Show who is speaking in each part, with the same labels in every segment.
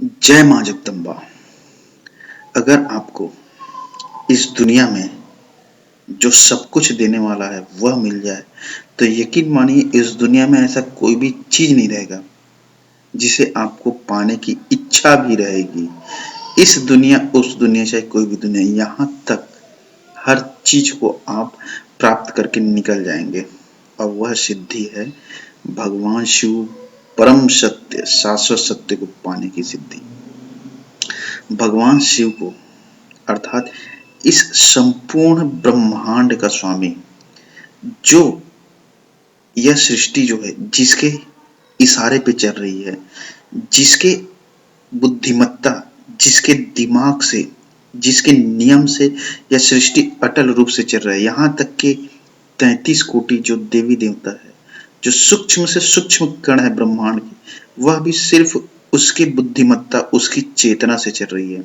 Speaker 1: जय मां जगदम्बा। अगर आपको इस दुनिया में जो सब कुछ देने वाला है वह मिल जाए तो यकीन मानिए इस दुनिया में ऐसा कोई भी चीज नहीं रहेगा जिसे आपको पाने की इच्छा भी रहेगी। इस दुनिया उस दुनिया चाहे कोई भी दुनिया, यहाँ तक हर चीज को आप प्राप्त करके निकल जाएंगे और वह सिद्धि है भगवान शिव, परम सत्य शाश्वत सत्य को पाने की सिद्धि। भगवान शिव को अर्थात इस संपूर्ण ब्रह्मांड का स्वामी, जो यह सृष्टि जो है जिसके इशारे पे चल रही है, जिसके बुद्धिमत्ता, जिसके दिमाग से, जिसके नियम से यह सृष्टि अटल रूप से चल रहा है। यहाँ तक के 33 कोटि जो देवी देवता है, जो सूक्ष्म से सूक्ष्म कण है ब्रह्मांड की, वह भी सिर्फ उसकी बुद्धिमत्ता, उसकी चेतना से चल रही है।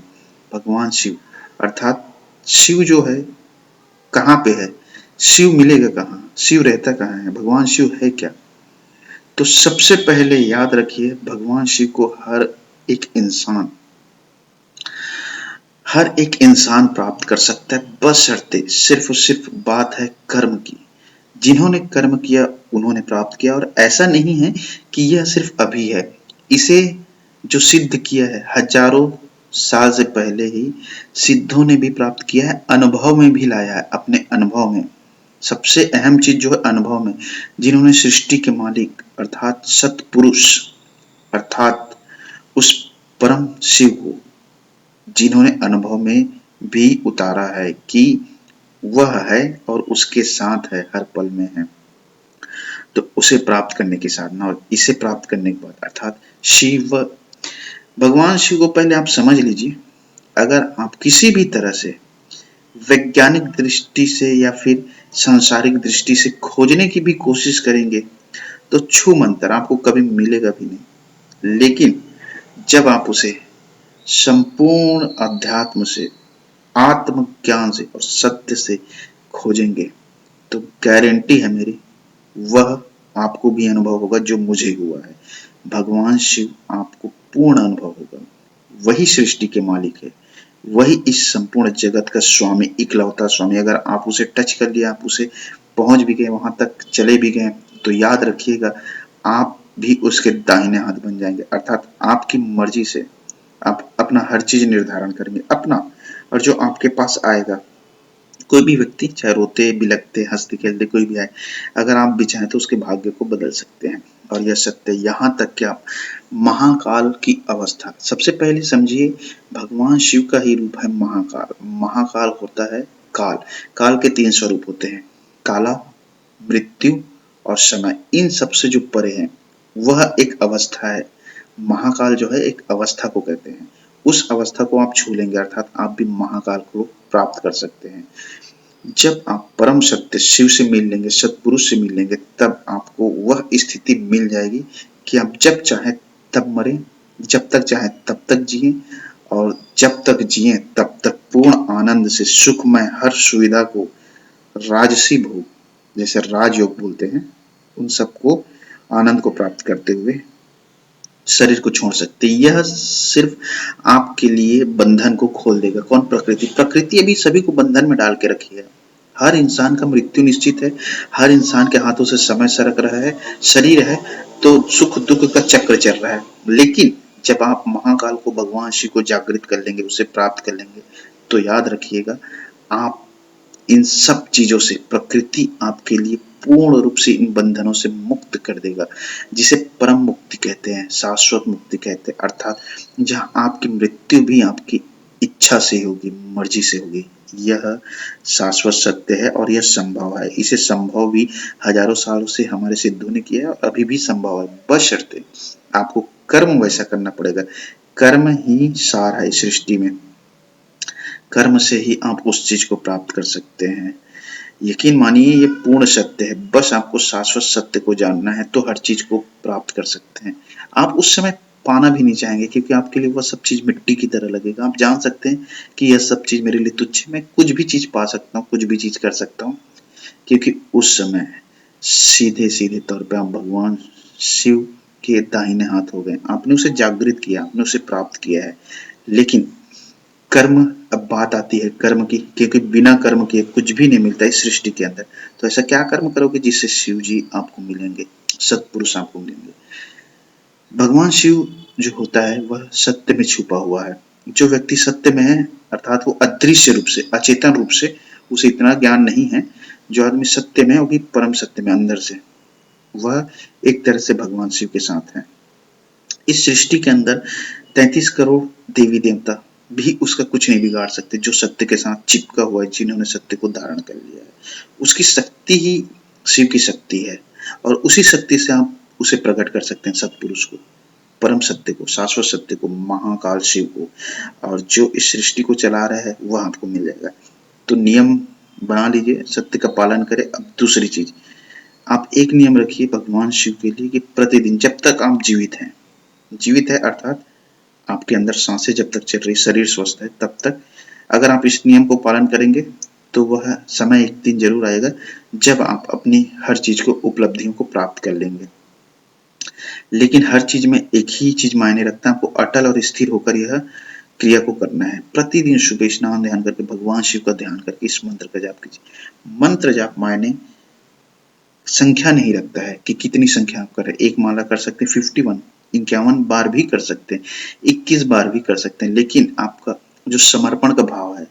Speaker 1: भगवान शिव अर्थात शिव जो है कहाँ पे है, शिव मिलेगा कहाँ, शिव रहता कहाँ है, भगवान शिव है क्या। तो सबसे पहले याद रखिए भगवान शिव को एक इंसान हर एक इंसान प्राप्त कर सकता है, बशर्ते सिर्फ और सिर्फ बात है कर्म की। जिन्होंने कर्म किया उन्होंने प्राप्त किया, और ऐसा नहीं है कि यह सिर्फ अभी है। इसे जो सिद्ध किया है हजारों साल से पहले ही सिद्धों ने भी प्राप्त किया है, अनुभव में भी लाया है। अपने अनुभव में सबसे अहम चीज जो है अनुभव में, जिन्होंने सृष्टि के मालिक अर्थात सतपुरुष अर्थात उस परम शिव को, जिन्होंने अनुभव में भी उतारा है कि वह है और उसके साथ है, हर पल में है। तो उसे प्राप्त करने की साधना, और इसे प्राप्त करने के बाद अर्थात शिव, भगवान शिव को पहले आप समझ लीजिए। अगर आप किसी भी तरह से वैज्ञानिक दृष्टि से या फिर सांसारिक दृष्टि से खोजने की भी कोशिश करेंगे तो छू मंतर आपको कभी मिलेगा भी नहीं। लेकिन जब आप उसे संपूर्ण अध्यात्म से, आत्मज्ञान से और सत्य से खोजेंगे तो गारंटी है मेरी, वह आपको भी अनुभव होगा जो मुझे हुआ है। भगवान शिव आपको पूर्ण अनुभव होगा। वही सृष्टि के मालिक है, वही इस संपूर्ण जगत का स्वामी, इकलौता स्वामी। अगर आप उसे टच कर लिया, आप उसे पहुंच भी गए, वहां तक चले भी गए, तो याद रखिएगा आप भी उसके दाहिने हाथ बन जाएंगे। अर्थात आपकी मर्जी से आप अपना हर चीज निर्धारण करेंगे अपना, और जो आपके पास आएगा, कोई भी व्यक्ति चाहे रोते बिलखते हंसते खेलते कोई भी आए, अगर आप भी चाहें तो उसके भाग्य को बदल सकते हैं। और यह सत्य यहाँ तक कि आप महाकाल की अवस्था, सबसे पहले समझिए भगवान शिव का ही रूप है महाकाल। महाकाल होता है काल। काल के 3 स्वरूप होते हैं, काला, मृत्यु और समय। इन सबसे जो परे है वह एक अवस्था है। महाकाल जो है एक अवस्था को कहते हैं। उस अवस्था को आप छू लेंगे अर्थात आप भी महाकाल को प्राप्त कर सकते हैं। जब आप परम सत्य शिव से मिल लेंगे, सतपुरुष से मिल लेंगे, तब आपको वह स्थिति मिल जाएगी कि आप जब चाहे तब मरे, जब तक चाहे तब तक जिए, और जब तक जिए तब तक पूर्ण आनंद से सुखमय हर सुविधा को, राजसी भोग जैसे राजयोग बोलते हैं, उन सबको आनंद को प्राप्त करते हुए शरीर को छोड़ सकते। यह सिर्फ आपके लिए बंधन को खोल देगा। कौन? प्रकृति। प्रकृति अभी सभी को बंधन में डाल के रखी है। हर इंसान का मृत्यु निश्चित है, हर इंसान के हाथों से समय सरक रहा है, शरीर है तो सुख दुख का चक्र चल रहा है। लेकिन जब आप महाकाल को, भगवान शिव को जागृत कर लेंगे, उसे प्राप्त कर लेंगे, तो याद रखिएगा आप इन सब चीजों से, प्रकृति आपके लिए पूर्ण रूप से इन बंधनों से मुक्त कर देगा, जिसे परम मुक्ति कहते हैं, शाश्वत मुक्ति कहते हैं। अर्थात जहां आपकी मृत्यु भी आपकी इच्छा से होगी, मर्जी से होगी। यह शाश्वत सत्य है और यह संभव है। इसे संभव भी हजारों सालों से हमारे सिद्धों ने किया है और अभी भी संभव है, बशर्ते आपको कर्म वैसा करना पड़ेगा। कर्म ही सार है सृष्टि में। कर्म से ही आप उस चीज को प्राप्त कर सकते हैं। यकीन मानिए ये पूर्ण सत्य है। बस आपको शाश्वत सत्य को जानना है तो हर चीज को प्राप्त कर सकते हैं। आप उस समय पाना भी नहीं चाहेंगे क्योंकि आपके लिए वह सब चीज मिट्टी की तरह लगेगा। आप जान सकते हैं कि यह सब चीज मेरे लिए तुच्छ है, मैं कुछ भी चीज पा सकता हूँ, कुछ भी चीज कर सकता हूँ, क्योंकि उस समय सीधे सीधे तौर पे आप भगवान शिव के दाहिने हाथ हो गए। आपने उसे जागृत किया, आपने उसे प्राप्त किया है। लेकिन कर्म, अब बात आती है कर्म की, क्योंकि बिना कर्म किए कुछ भी नहीं मिलता इस सृष्टि के अंदर। तो ऐसा क्या कर्म करोगे जिससे शिव जी आपको मिलेंगे, सत्पुरुष आपको मिलेंगे। भगवान शिव जो होता है वह सत्य में छुपा हुआ है। जो व्यक्ति सत्य में है, अर्थात वो अदृश्य रूप से, अचेतन रूप से, उसे इतना ज्ञान नहीं है। जो आदमी सत्य में है वो भी परम सत्य में अंदर से, वह एक तरह से भगवान शिव के साथ है। इस सृष्टि के अंदर 33 करोड़ देवी देवता भी उसका कुछ नहीं बिगाड़ सकते, जो सत्य के साथ चिपका हुआ है, जिन्होंने सत्य को धारण कर लिया है। उसकी शक्ति ही शिव की शक्ति है, और उसी शक्ति से आप उसे प्रकट कर सकते हैं, सत्पुरुष को, परम सत्य को, शाश्वत सत्य को, महाकाल शिव को। और जो इस सृष्टि को चला रहा है वह आपको मिल जाएगा। तो नियम बना लीजिए, सत्य का पालन करें। अब दूसरी चीज, आप एक नियम रखिए भगवान शिव के लिए कि प्रतिदिन जब तक आप जीवित है अर्थात आपके अंदर सांसें जब तक चल रही, शरीर स्वस्थ है, तब तक अगर आप इस नियम को पालन करेंगे तो वह समय एक दिन जरूर आएगा जब आप अपनी हर चीज को, उपलब्धियों को प्राप्त कर लेंगे। लेकिन हर चीज में एक ही चीज मायने रखता है, आपको अटल और स्थिर होकर यह क्रिया को करना है। प्रतिदिन सुबह स्नान ध्यान करके, भगवान शिव का ध्यान करके इस मंत्र का जाप कीजिए। मंत्र जाप मायने संख्या नहीं रखता है कि कितनी संख्या आप कर रहे हैं। एक माला कर सकते हैं 51, 51 बार भी कर सकते हैं, 21 बार भी कर सकते हैं। लेकिन आपका जो समर्पण का भाव है,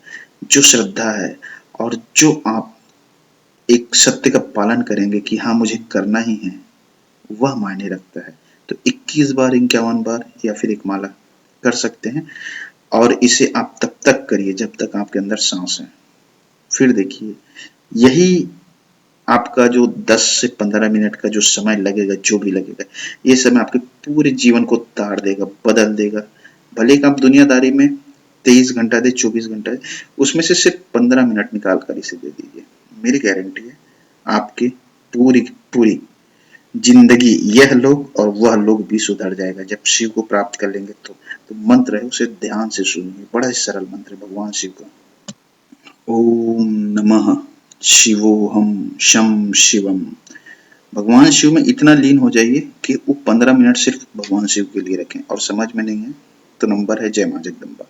Speaker 1: जो श्रद्धा है, और जो आप एक सत्य का पालन करेंगे कि हाँ मुझे करना ही है, वह मायने रखता है। तो 21 बार, 51 बार या फिर एक माला कर सकते हैं। और इसे आप तब तक करिए जब तक आपके अंदर सांस है। फिर देखिए, यही आपका जो 10 से 15 मिनट का जो समय लगेगा, जो भी लगेगा, ये समय आपके पूरे जीवन को तार देगा, बदल देगा। भले कि आप दुनियादारी में 23 घंटा दे, 24 घंटा दे, उसमें से सिर्फ 15 मिनट निकाल कर इसे दे दीजिए। मेरी गारंटी है आपकी पूरी पूरी जिंदगी, यह लोग और वह लोग भी सुधर जाएगा जब शिव को प्राप्त कर लेंगे। तो मंत्र है, उसे ध्यान से सुनिए। बड़ा ही सरल मंत्र है भगवान शिव का। ओम नमः शिवोहम शम शिवम। भगवान शिव में इतना लीन हो जाइए कि वो 15 मिनट सिर्फ भगवान शिव के लिए रखें। और समझ में नहीं है तो नंबर है जय मां जगदम्बा।